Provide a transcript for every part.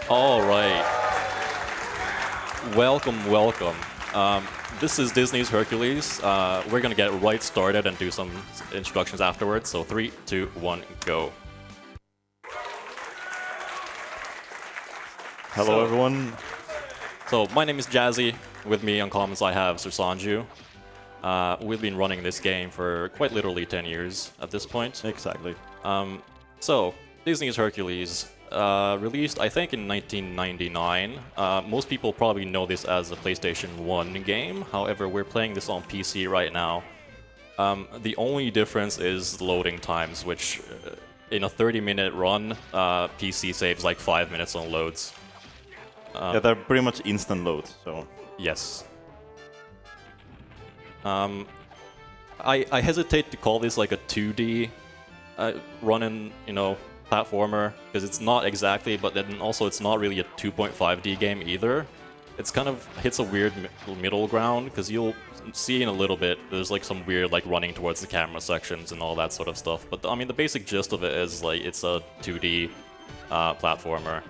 All right. Welcome, welcome. This is Disney's Hercules. We're gonna get right started and do some instructions afterwards. So 3, 2, 1, go. Hello, everyone. So my name is Jazzy. With me on comments I have Sir Sanju. We've been running this game for quite literally 10 years at this point. Exactly. So Disney's Hercules, released I think in 1999. Most people probably know this as a PlayStation 1 game. However, we're playing this on PC right now. The only difference is loading times, which in a 30-minute run, PC saves like 5 minutes on loads. Yeah, they're pretty much instant loads. So Yes. I hesitate to call this like a 2D run-in, platformer, because it's not exactly, but then also it's not really a 2.5D game either. It's kind of hits a weird middle ground, because you'll see in a little bit, there's like some weird like running towards the camera sections and all that sort of stuff. But I mean, the basic gist of it is like it's a 2D platformer.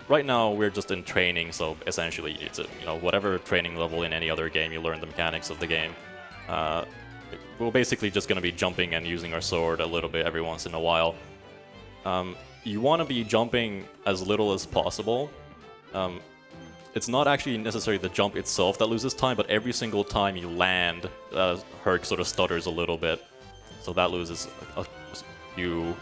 Right now we're just in training, so essentially it's whatever training level in any other game, you learn the mechanics of the game. We're basically just going to be jumping and using our sword a little bit every once in a while. You want to be jumping as little as possible. It's not actually necessarily the jump itself that loses time, but every single time you land, Herc sort of stutters a little bit. So that loses a few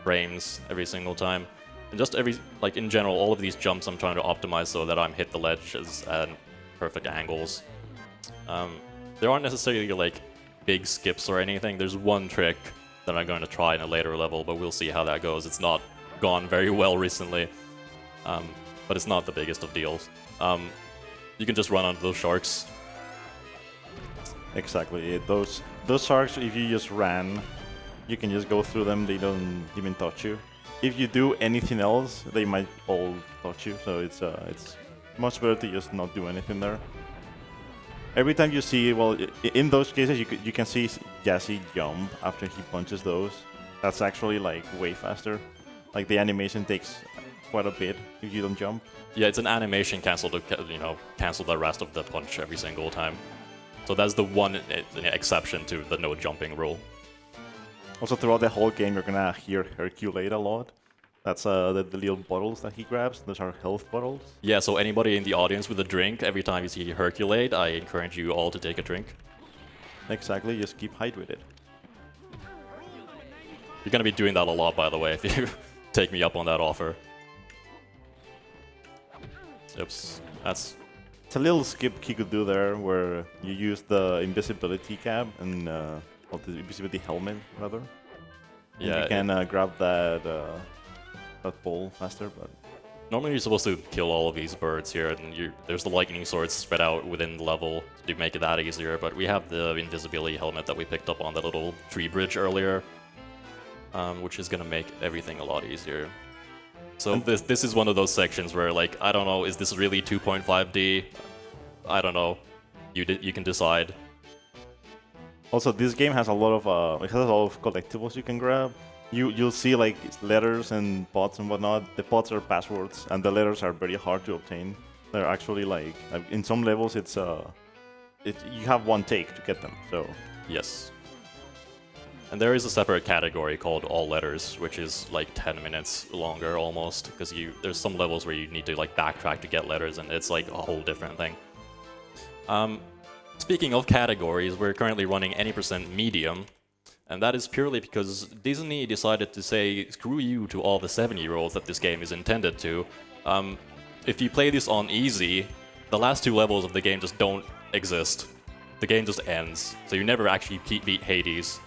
frames every single time. And just in general, all of these jumps I'm trying to optimize so that I'm hit the ledges at perfect angles. There aren't necessarily like big skips or anything. There's one trick that I'm going to try in a later level, but we'll see how that goes. It's not gone very well recently, but it's not the biggest of deals. You can just run onto those sharks. exactly. Those sharks, if you just ran, you can just go through them. They don't even touch you. If you do anything else, they might all touch you. So it's much better to just not do anything there. Every time you see, well, in those cases, you can see Jazzy jump after he punches those. That's actually like way faster. Like the animation takes quite a bit if you don't jump. Yeah, it's an animation cancel to cancel the rest of the punch every single time. So that's the one exception to the no jumping rule. Also, throughout the whole game, you're gonna hear Herculate a lot. That's the little bottles that he grabs. Those are health bottles. Yeah, so anybody in the audience with a drink, every time you see Herculate, I encourage you all to take a drink. Exactly, just keep hydrated. You're gonna be doing that a lot, by the way, if you take me up on that offer. Oops, that's... It's a little skip he could do there, where you use the invisibility cap and or the invisibility helmet, rather. And Yeah, you can grab that ball faster, but normally you're supposed to kill all of these birds here, and there's the lightning swords spread out within the level to make it that easier, but we have the invisibility helmet that we picked up on the little tree bridge earlier, which is gonna make everything a lot easier. So this is one of those sections where, like, I don't know, is this really 2.5D? I don't know. You can decide. also this game has a lot of collectibles you can grab. You'll see like letters and pots and whatnot. The pots are passwords, and the letters are very hard to obtain. They're actually like in some levels you have one take to get them. So Yes. And there is a separate category called All Letters, which is like 10 minutes longer almost, because there's some levels where you need to like backtrack to get letters, and it's like a whole different thing. Speaking of categories, we're currently running any % medium, and that is purely because Disney decided to say screw you to all the 7-year-olds that this game is intended to. If you play this on easy, the last 2 levels of the game just don't exist. The game just ends, so you never actually beat Hades.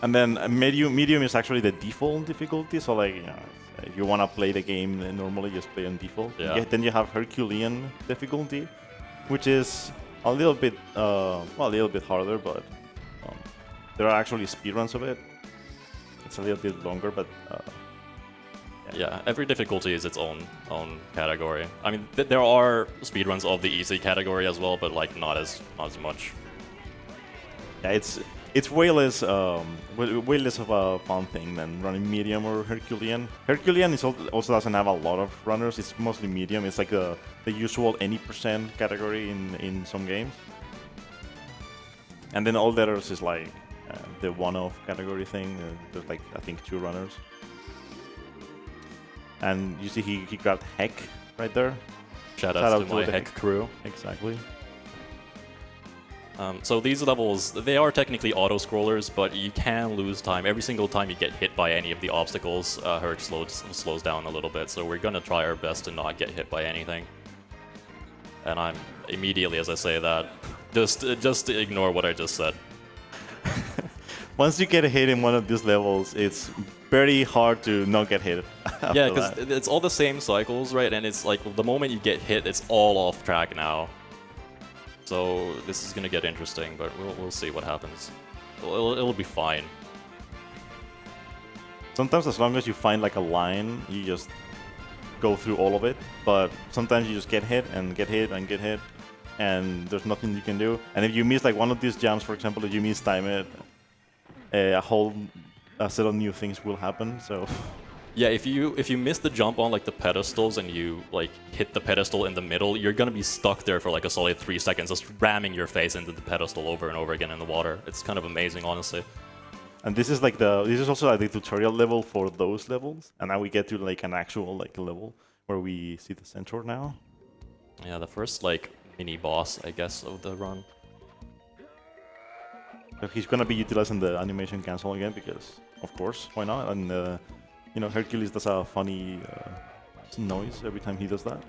and then medium is actually the default difficulty. So like if you want to play the game normally, just play on default. Yeah. Then you have Herculean difficulty, which is a little bit harder, but there are actually speedruns of it. It's a little bit longer, but Yeah, every difficulty is its own category. I mean, there are speedruns of the easy category as well, but like not as much. Yeah, It's way less of a fun thing than running medium or Herculean. Herculean also doesn't have a lot of runners. It's mostly medium. It's like the usual any % category in some games. And then all the others is like the one-off category thing. There's like I think 2 runners. And you see he grabbed Heck right there. Shout out to my Heck crew. Exactly. So these levels, they are technically auto-scrollers, but you can lose time. Every single time you get hit by any of the obstacles, Herc slows down a little bit, so we're gonna try our best to not get hit by anything. And I'm immediately, as I say that, just ignore what I just said. Once you get hit in one of these levels, it's very hard to not get hit. Yeah, because it's all the same cycles, right? And it's like the moment you get hit, it's all off track now. So this is gonna get interesting, but we'll see what happens. It'll be fine. Sometimes as long as you find like a line, you just go through all of it. But sometimes you just get hit and get hit and get hit, and there's nothing you can do. And if you miss like one of these jumps, for example, if you miss time it, a whole set of new things will happen. So. Yeah, if you miss the jump on like the pedestals and you like hit the pedestal in the middle, you're gonna be stuck there for like a solid 3 seconds, just ramming your face into the pedestal over and over again in the water. It's kind of amazing, honestly. And this is like this is also like the tutorial level for those levels, and now we get to like an actual like level where we see the centaur now. Yeah, the first like mini boss, I guess, of the run. So he's gonna be utilizing the animation cancel again because, of course, why not? And you know, Hercules does a funny noise every time he does that.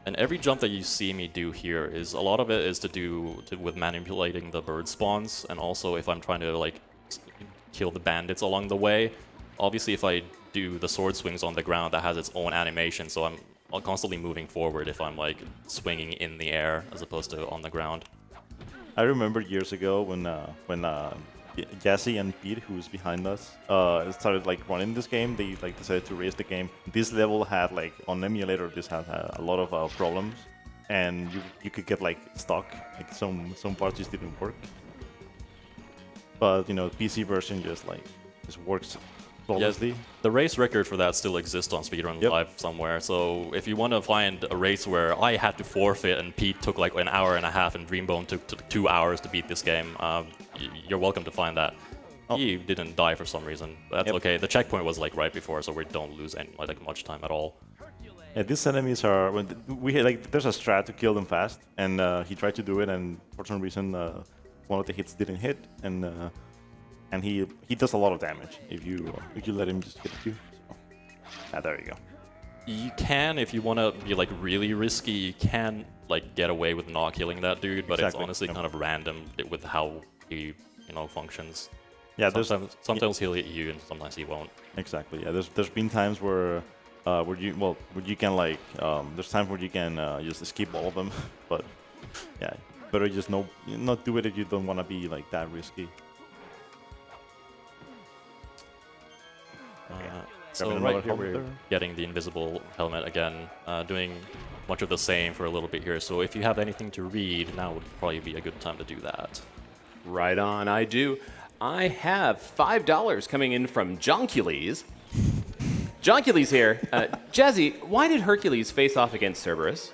And every jump that you see me do here is a lot of it is to do with manipulating the bird spawns, and also if I'm trying to like kill the bandits along the way. Obviously, if I do the sword swings on the ground, that has its own animation, so I'm constantly moving forward if I'm like swinging in the air as opposed to on the ground. I remember years ago when Jazzy and Pete, who's behind us, started like running this game. They like decided to raise the game. This level had like on emulator, this had a lot of problems, and you could get like stuck. Like some parts just didn't work. But you know, PC version just works flawlessly. Yeah, the race record for that still exists on Speedrun Live somewhere. So if you want to find a race where I had to forfeit and Pete took like an hour and a half and Dreambone took 2 hours to beat this game, you're welcome to find that. Oh. He didn't die for some reason. That's okay. The checkpoint was like right before, so we don't lose any like much time at all. Yeah, these enemies are there's a strat to kill them fast, and he tried to do it, and for some reason one of the hits didn't hit, and he does a lot of damage if you let him just hit you. So, there you go. You can, if you want to be like really risky, you can like get away with not killing that dude, but it's honestly kind of random with how he functions. Yeah, sometimes he'll hit you and sometimes he won't. Exactly. Yeah, there's been times where you can like there's times where you can just skip all of them, but yeah, better just not do it if you don't want to be like that risky. So right here we're getting the invisible helmet again, doing much of the same for a little bit here. So if you have anything to read, now would probably be a good time to do that. Right on, I do. I have $5 coming in from Joncules. Joncules here. Jazzy, why did Hercules face off against Cerberus?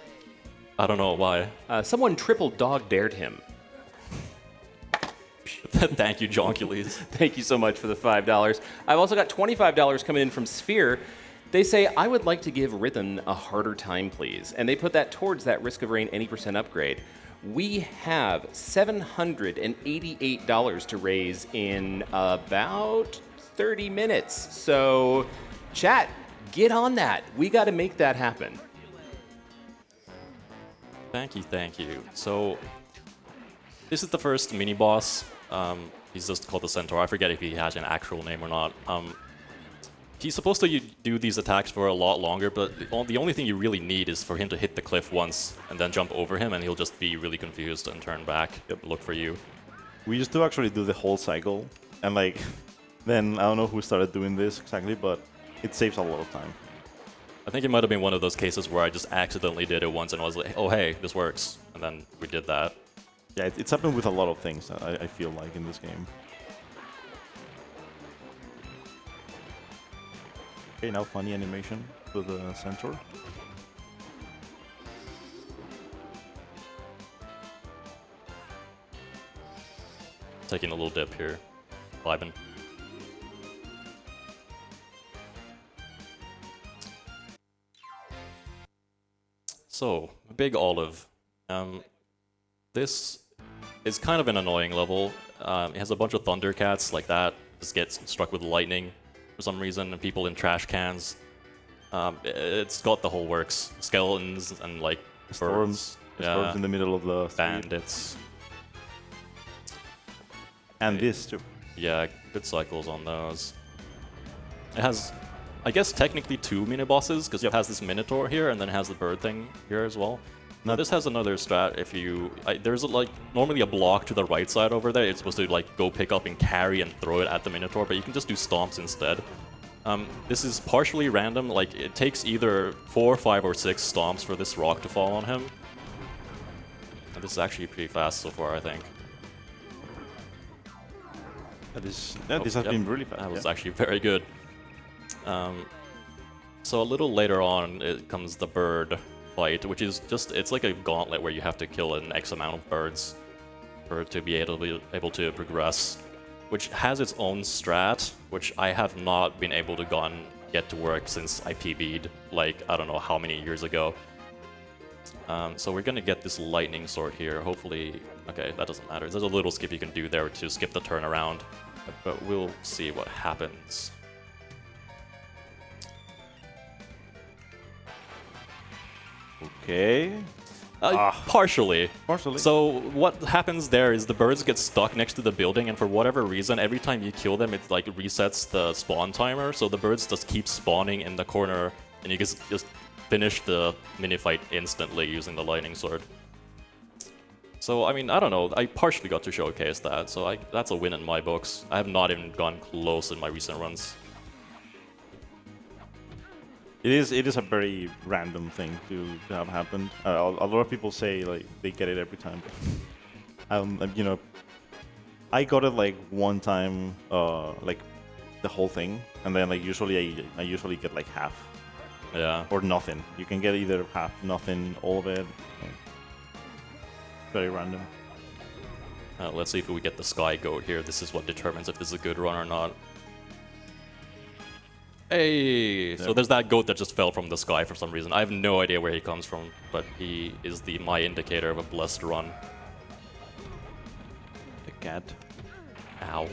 I don't know why. Someone triple dog dared him. Thank you, Joncules. Thank you so much for the $5. I've also got $25 coming in from Sphere. They say, I would like to give Rhythm a harder time, please. And they put that towards that Risk of Rain 80% upgrade. We have $788 to raise in about 30 minutes. So, chat, get on that. We got to make that happen. Thank you. So, this is the first mini-boss. He's just called the Centaur. I forget if he has an actual name or not. He's supposed to do these attacks for a lot longer, but the only thing you really need is for him to hit the cliff once and then jump over him, and he'll just be really confused and turn back, look for you. We used to actually do the whole cycle, and like, then I don't know who started doing this exactly, but it saves a lot of time. I think it might have been one of those cases where I just accidentally did it once and I was like, oh hey, this works, and then we did that. Yeah, it's happened with a lot of things. I feel like in this game. Okay, now funny animation to the centaur. Taking a little dip here, vibing. So, Big Olive. This is kind of an annoying level. It has a bunch of Thundercats like that. Just gets struck with lightning for some reason, and people in trash cans. It's got the whole works. Skeletons and like Storms. birds. Storms in the middle of the street. Bandits. And this too. Yeah, good cycles on those. It has, I guess, technically 2 mini-bosses, because it has this Minotaur here, and then it has the bird thing here as well. Now this has another strat. If you, there's like normally a block to the right side over there. It's supposed to like go pick up and carry and throw it at the Minotaur, but you can just do stomps instead. This is partially random. Like it takes either 4, 5, or 6 stomps for this rock to fall on him. And this is actually pretty fast so far, I think. This has been really fast. That was actually very good. So a little later on, it comes the bird fight, which is just, it's like a gauntlet where you have to kill an X amount of birds for it to be able to progress, which has its own strat, which I have not been able to get to work since I PB'd, like, I don't know how many years ago. So we're gonna get this lightning sword here, hopefully. Okay, that doesn't matter. There's a little skip you can do there to skip the turnaround, but we'll see what happens. Okay. Partially. Partially. So what happens there is the birds get stuck next to the building, and for whatever reason, every time you kill them, it like resets the spawn timer. So the birds just keep spawning in the corner, and you just finish the mini fight instantly using the lightning sword. So I mean, I don't know. I partially got to showcase that, so that's a win in my books. I have not even gone close in my recent runs. It is a very random thing to have happened. A lot of people say like they get it every time. You know, I got it like one time, like the whole thing, and then like usually I usually get like half. Yeah. Or nothing. You can get either half, nothing, all of it. Very random. Let's see if we get the Sky Goat here. This is what determines if this is a good run or not. Hey! So there's that goat that just fell from the sky for some reason. I have no idea where he comes from, but he is my indicator of a blessed run. The cat. Ow.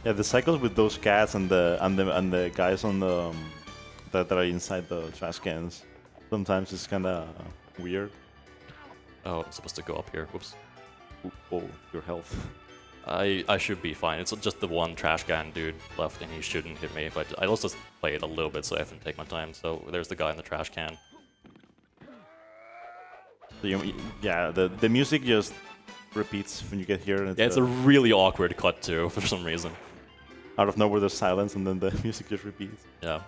Yeah, the cycles with those cats and the guys on the that are inside the trash cans. Sometimes it's kind of weird. Oh, I'm supposed to go up here. Whoops. Oh, your health. I should be fine. It's just the one trash can dude left, and he shouldn't hit me. But I also play it a little bit, so I have to take my time. So there's the guy in the trash can. So yeah, the music just repeats when you get here. And It's a really awkward cut too, for some reason. Out of nowhere, there's silence, and then the music just repeats. Yeah.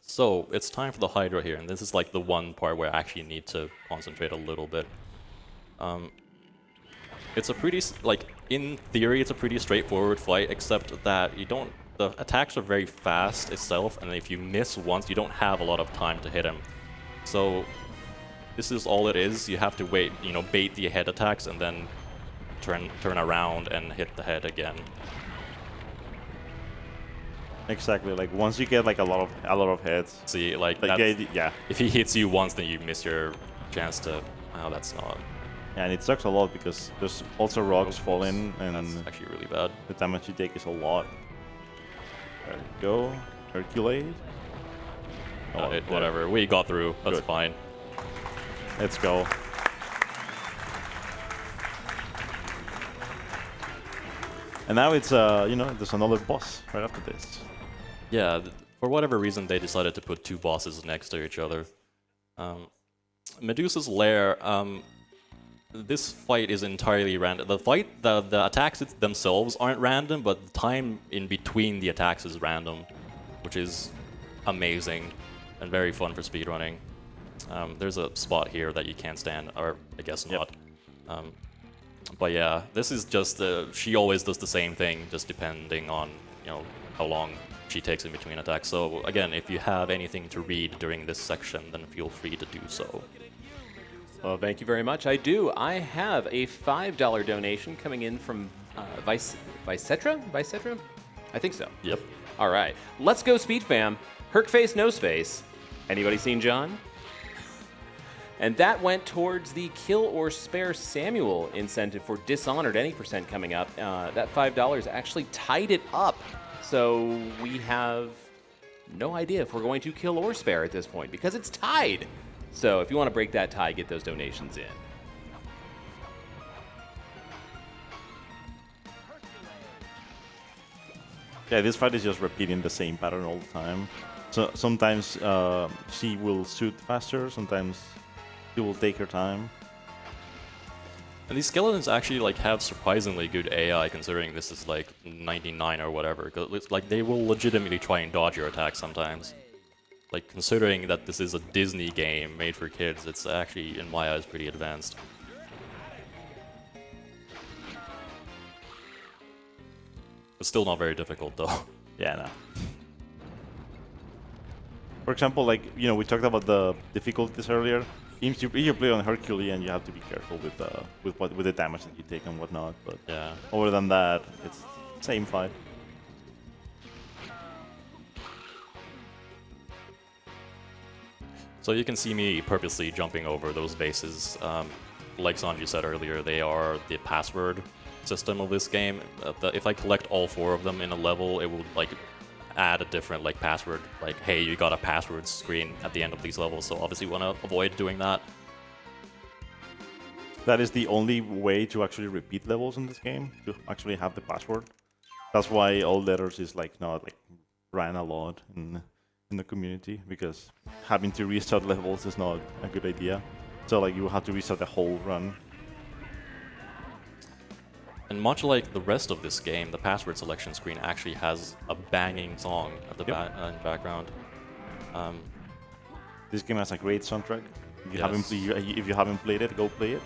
So it's time for the Hydra here, and this is like the one part where I actually need to concentrate a little bit. It's a pretty, like, in theory, it's a pretty straightforward fight, except that the attacks are very fast itself, and if you miss once, you don't have a lot of time to hit him. So this is all it is. You have to wait, bait the head attacks, and then turn around and hit the head again. Exactly. Like once you get like a lot of heads. See, like yeah. If he hits you once, then you miss your chance to. Oh, that's not. Yeah, and it sucks a lot because there's also rocks falling, and that's actually really bad. The damage you take is a lot. There we go. Hercules. Whatever. We got through. That's fine. Let's go. And now it's there's another boss right after this. Yeah, for whatever reason they decided to put 2 bosses next to each other. Medusa's lair, this fight is entirely random. The attacks themselves aren't random, but the time in between the attacks is random, which is amazing and very fun for speedrunning. There's a spot here that you can't stand, or I guess not. But yeah, this is just she always does the same thing, just depending on how long she takes in between attacks. So again, if you have anything to read during this section, then feel free to do so. Well, thank you very much. I do. I have a $5 donation coming in from Vicetra? I think so. Yep. All right. Let's go, Speed Fam. Hercface, no space. Anybody seen John? And that went towards the Kill or Spare Samuel incentive for Dishonored any percent coming up. That $5 actually tied it up. So we have no idea if we're going to kill or spare at this point because it's tied. So if you want to break that tie, get those donations in. Yeah, this fight is just repeating the same pattern all the time. So sometimes she will shoot faster, sometimes she will take her time. And these skeletons actually have surprisingly good AI, considering this is 99 or whatever. 'Cause they will legitimately try and dodge your attacks sometimes. Considering that this is a Disney game made for kids, it's actually, in my eyes, pretty advanced. It's still not very difficult, though. Yeah, no. For example, we talked about the difficulties earlier. If you play on Hercules, and you have to be careful with the damage that you take and whatnot. But Yeah. other than that, it's same fight. So you can see me purposely jumping over those bases. Like Sanji said earlier, they are the password system of this game. If I collect all 4 of them in a level, it will add a different password. Hey, you got a password screen at the end of these levels. So obviously, you want to avoid doing that. That is the only way to actually repeat levels in this game, to actually have the password. That's why all letters is not ran a lot in the community, because having to restart levels is not a good idea. So you have to restart the whole run. And much like the rest of this game, the password selection screen actually has a banging song at the background. This game has a great soundtrack. If you, Yes. if you haven't played it, go play it.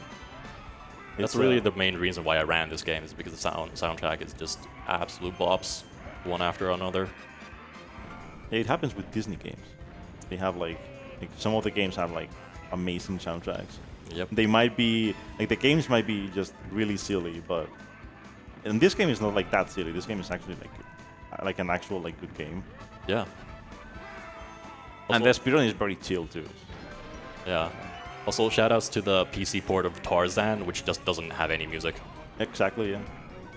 That's really the main reason why I ran this game, is because the soundtrack is just absolute bops, one after another. It happens with Disney games. They have some of the games have amazing soundtracks. Yep. They might be the games might be just really silly, but and this game is not that silly. This game is actually an actual good game. Yeah. And the speedrun is very chill too. Yeah. Also, shoutouts to the PC port of Tarzan, which just doesn't have any music. Exactly, yeah.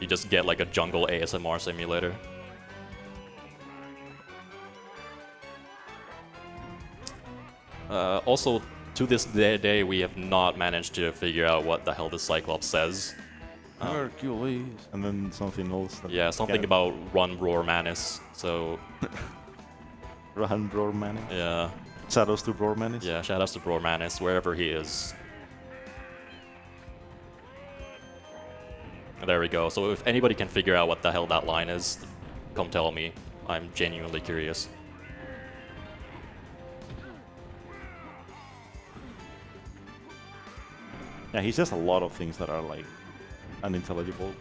You just get a jungle ASMR simulator. Also, to this day, we have not managed to figure out what the hell the Cyclops says. Hercules. And then something else. Yeah, something about Run, Roar, Manus. So, Run, Roar, Manus. yeah. Shadows to Roar, Manus. Yeah, shoutouts to Roar Manus, wherever he is. There we go. So if anybody can figure out what the hell that line is, come tell me. I'm genuinely curious. Yeah, he says a lot of things that are unintelligible.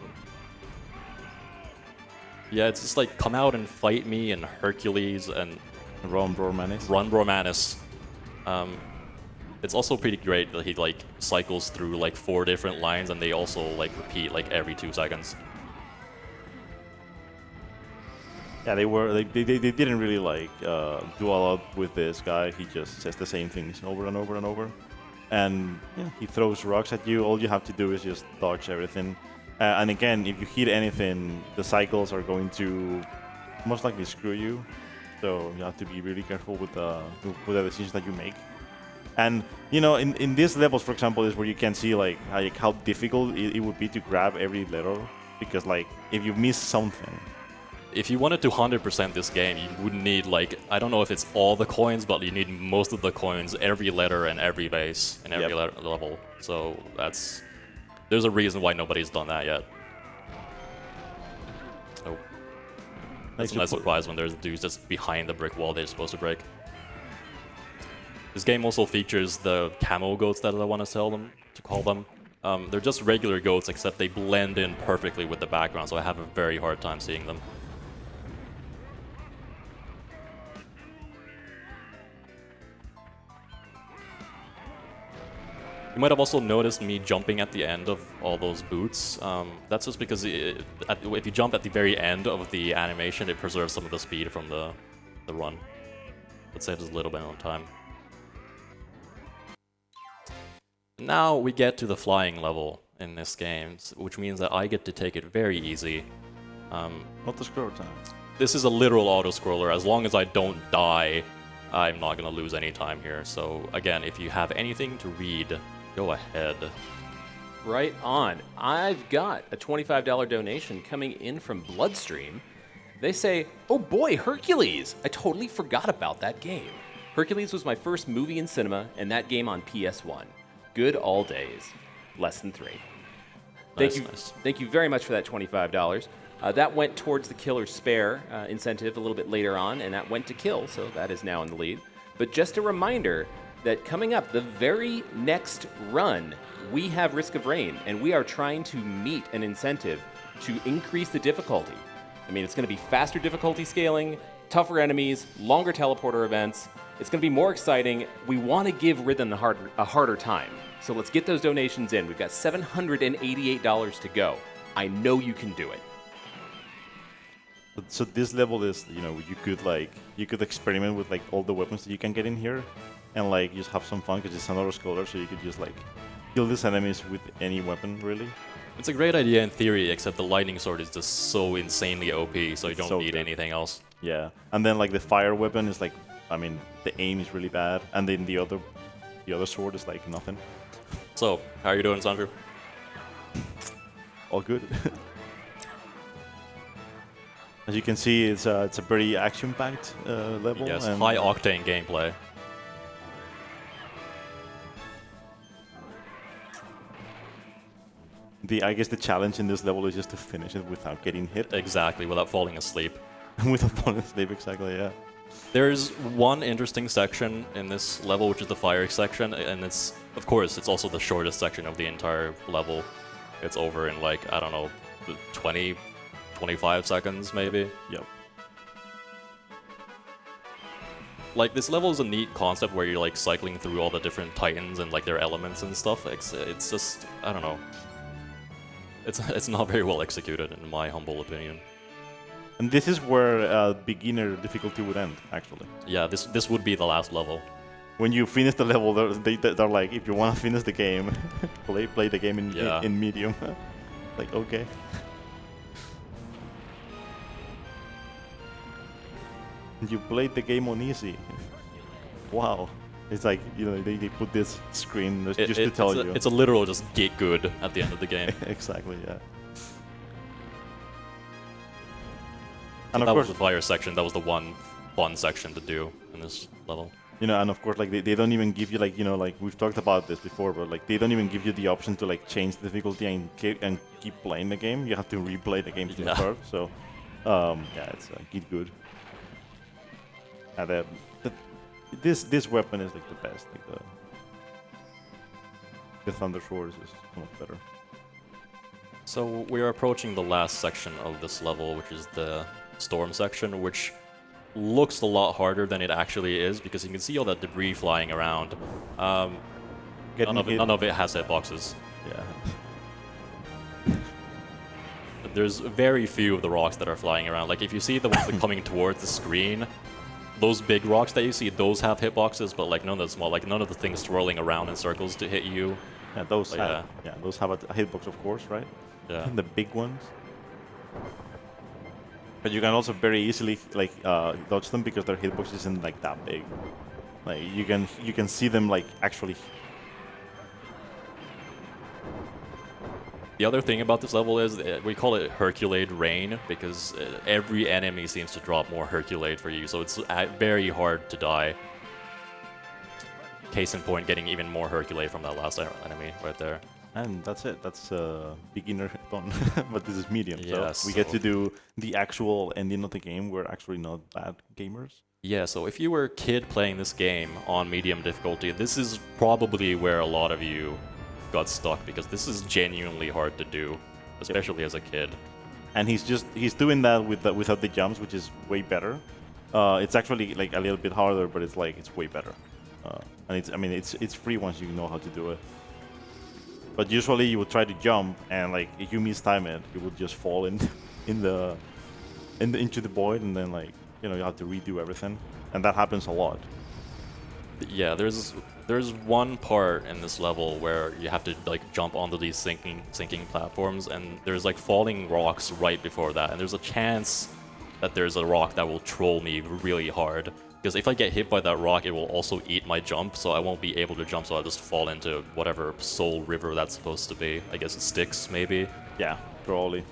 Yeah, it's just come out and fight me, and Hercules, and Run, Roar, Manus. Run, Roar, Manus. It's also pretty great that he cycles through 4 different lines, and they also repeat every 2 seconds. Yeah, they didn't really do a lot with this guy. He just says the same things over and over and over. And he throws rocks at you. All you have to do is just dodge everything. And again, if you hit anything, the cycles are going to most likely screw you. So you have to be really careful with the decisions that you make. And in these levels, for example, is where you can see how difficult it would be to grab every letter, because if you miss something. If you wanted to 100% this game, you would need I don't know if it's all the coins, but you need most of the coins, every letter and every base, and every level. So that's There's a reason why nobody's done that yet. Oh. That's a nice surprise when there's dudes just behind the brick wall they're supposed to break. This game also features the camo goats that I want to call them. They're just regular goats, except they blend in perfectly with the background, so I have a very hard time seeing them. You might have also noticed me jumping at the end of all those boots. That's just because if you jump at the very end of the animation, it preserves some of the speed from the run. It saves us a little bit of time. Now we get to the flying level in this game, which means that I get to take it very easy. Not the scroll time. This is a literal auto-scroller. As long as I don't die, I'm not going to lose any time here. So again, if you have anything to read, go ahead. Right on. I've got a $25 donation coming in from Bloodstream. They say, oh boy, Hercules! I totally forgot about that game. Hercules was my first movie in cinema, and that game on PS1. Good all days. Less than 3. Thank you very much for that $25. That went towards the Killer's Spare incentive a little bit later on, and that went to Kill, so that is now in the lead. But just a reminder that coming up, the very next run, we have Risk of Rain, and we are trying to meet an incentive to increase the difficulty. I mean, it's going to be faster difficulty scaling, tougher enemies, longer teleporter events. It's going to be more exciting. We want to give Rhythm a harder time. So let's get those donations in. We've got $788 to go. I know you can do it. So this level is, you could experiment with like all the weapons that you can get in here, and like just have some fun because it's another scholar, so you could just like kill these enemies with any weapon really. It's a great idea in theory, except the lightning sword is just so insanely OP, so you don't need good. anything else. Yeah, and then like the fire weapon is like, I mean, the aim is really bad, and then the other sword is like nothing. So, how are you doing, Sandro? All good. As you can see, it's a very action-packed level. Yes, and high-octane gameplay. I guess the challenge in this level is just to finish it without getting hit. Exactly, without falling asleep. Without falling asleep, exactly, yeah. There's one interesting section in this level, which is the fire section, and it's, of course, it's also the shortest section of the entire level. It's over in like, I don't know, 20, 25 seconds maybe. Yep. Like, this level is a neat concept where you're like cycling through all the different titans and like their elements and stuff. It's just, I don't know. It's not very well executed in my humble opinion. And this is where beginner difficulty would end, actually. Yeah, this would be the last level. When you finish the level, they're like, if you want to finish the game, play the game in medium. Like, okay. You played the game on easy. Wow. It's like, they put this screen just to tell you. It's a literal just get good at the end of the game. Exactly, yeah. And that was the fire section. That was the one fun section to do in this level. And of course, like they don't even give you like we've talked about this before, but like they don't even give you the option to like change the difficulty and keep playing the game. You have to replay the game from the start. So, yeah, it's get good. And this weapon is like the best. Like the Thunder Sword is just so much better. So we are approaching the last section of this level, which is the storm section, which looks a lot harder than it actually is because you can see all that debris flying around. None of it has hitboxes. Yeah. There's very few of the rocks that are flying around. Like if you see the ones that are coming towards the screen, those big rocks that you see, those have hitboxes, but like none of the small, like none of the things swirling around in circles to hit you. Yeah, those have a hitbox, of course, right? Yeah. The big ones. But you can also very easily like dodge them because their hitbox isn't like that big. Like you can see them like actually. The other thing about this level is we call it Hercules Rain because every enemy seems to drop more Hercules for you, so it's very hard to die. Case in point, getting even more Hercules from that last enemy right there. And that's it. That's beginner fun, but this is medium. Yeah, so we get so- to do the actual ending of the game. We're actually not bad gamers. Yeah, so if you were a kid playing this game on medium difficulty, this is probably where a lot of you got stuck because this is genuinely hard to do, especially as a kid. And he's doing that without the jumps, which is way better. It's actually like a little bit harder, but it's way better. And it's free once you know how to do it. But usually you would try to jump, and like if you mistime it, you would just fall into the void, and then like you have to redo everything, and that happens a lot. Yeah, there's one part in this level where you have to like jump onto these sinking platforms, and there's like falling rocks right before that, and there's a chance that there's a rock that will troll me really hard. Because if I get hit by that rock, it will also eat my jump, so I won't be able to jump, so I'll just fall into whatever soul river that's supposed to be. I guess it Styx, maybe? Yeah, probably.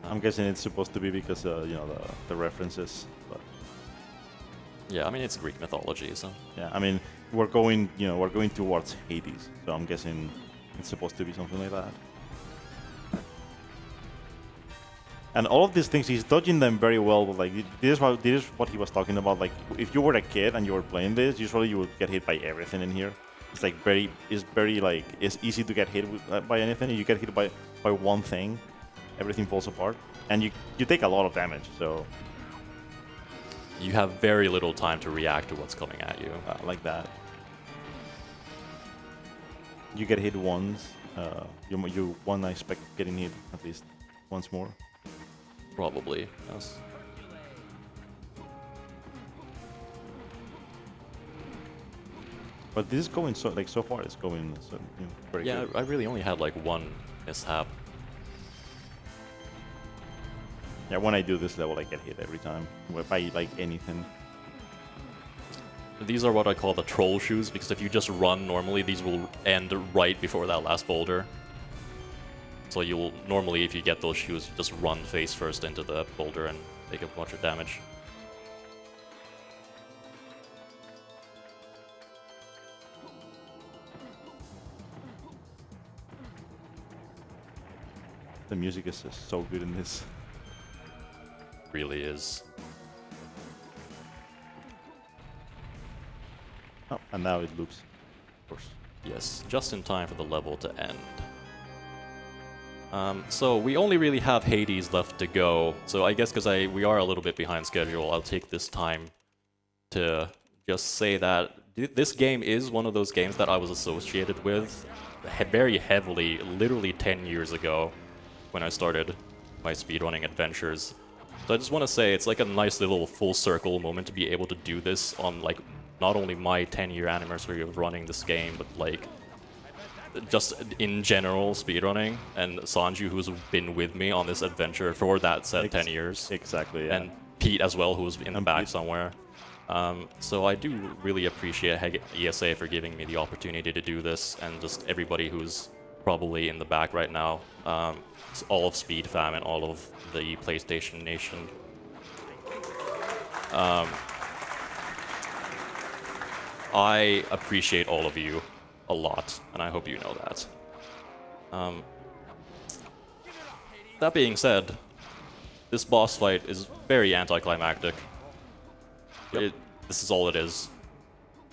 I'm guessing it's supposed to be because the references. But Yeah, I mean, it's Greek mythology, so... yeah, I mean, we're going towards Hades, so I'm guessing it's supposed to be something like that. And all of these things, he's dodging them very well. But like this is what he was talking about. Like if you were a kid and you were playing this, usually you would get hit by everything in here. It's like it's easy to get hit by anything. You get hit by one thing, everything falls apart, and you take a lot of damage. So You have very little time to react to what's coming at you. like that, you get hit once. You won't expect getting hit at least once more. Probably, yes. But this is going so far. It's going very Yeah, good. I really only had like one mishap. Yeah, when I do this level, I get hit every time by like anything. These are what I call the troll shoes, because if you just run normally, these will end right before that last boulder. So you'll normally, if you get those shoes, just run face first into the boulder and take a bunch of damage. The music is just so good in this. Really is. Oh, and now it loops, of course. Yes, just in time for the level to end. So we only really have Hades left to go. So I guess because we are a little bit behind schedule, I'll take this time to just say that this game is one of those games that I was associated with very heavily, literally 10 years ago when I started my speedrunning adventures. So I just want to say it's like a nice little full circle moment to be able to do this on like not only my 10-year anniversary of running this game, but like just in general speedrunning, and Sanju, who's been with me on this adventure for that said 10 years. Exactly, yeah. And Pete as well, who's in the back Pete. somewhere. So I do really appreciate ESA for giving me the opportunity to do this, and just everybody who's probably in the back right now. All of Speed Fam and all of the PlayStation Nation. I appreciate all of you a lot, and I hope you know that. That being said, this boss fight is very anticlimactic. Yep. This is all it is.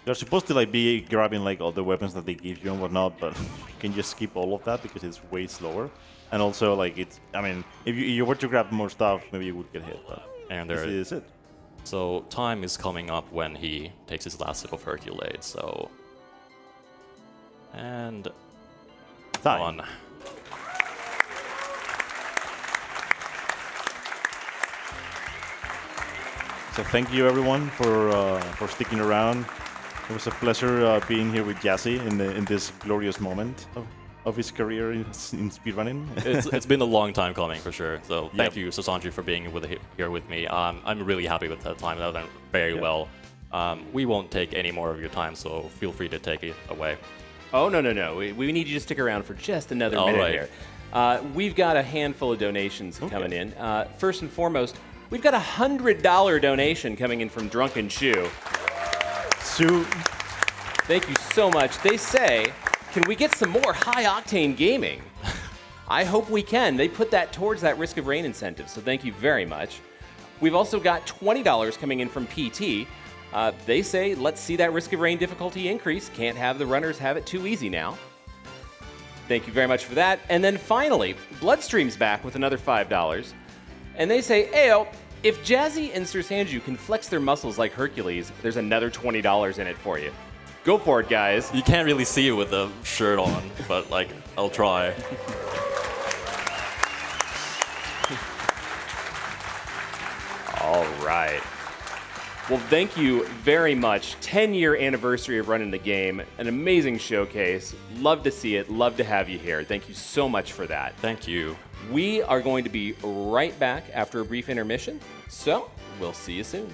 You're supposed to like be grabbing like all the weapons that they give you and whatnot, but you can just skip all of that because it's way slower. And also like I mean, if you were to grab more stuff, maybe you would get hit. But And this there, is it. so time is coming up when he takes his last sip of Hercules. So, and Time. on. So thank you everyone for sticking around. It was a pleasure being here with Jazzy in this glorious moment of his career in speedrunning. It's been a long time coming for sure. So thank Yep. you, Sasanji, for being here with me. I'm really happy with that time. That went very Yep. well. We won't take any more of your time, so feel free to take it away. Oh, no. We need you to stick around for just another All minute right. here. We've got a handful of donations coming in. First and foremost, we've got a $100 donation coming in from Drunken Shoe. Sue, Thank you so much. They say, Can we get some more high-octane gaming? I hope we can. They put that towards that Risk of Rain incentive, so thank you very much. We've also got $20 coming in from PT. They say, let's see that Risk of Rain difficulty increase. Can't have the runners have it too easy now. Thank you very much for that. And then finally, Bloodstream's back with another $5. And they say, Ayo, if Jazzy and Sir Sanju can flex their muscles like Hercules, there's another $20 in it for you. Go for it, guys. You can't really see it with the shirt on, but like, I'll try. All right. Well, thank you very much. 10-year anniversary of running the game. An amazing showcase. Love to see it. Love to have you here. Thank you so much for that. Thank you. We are going to be right back after a brief intermission, so we'll see you soon.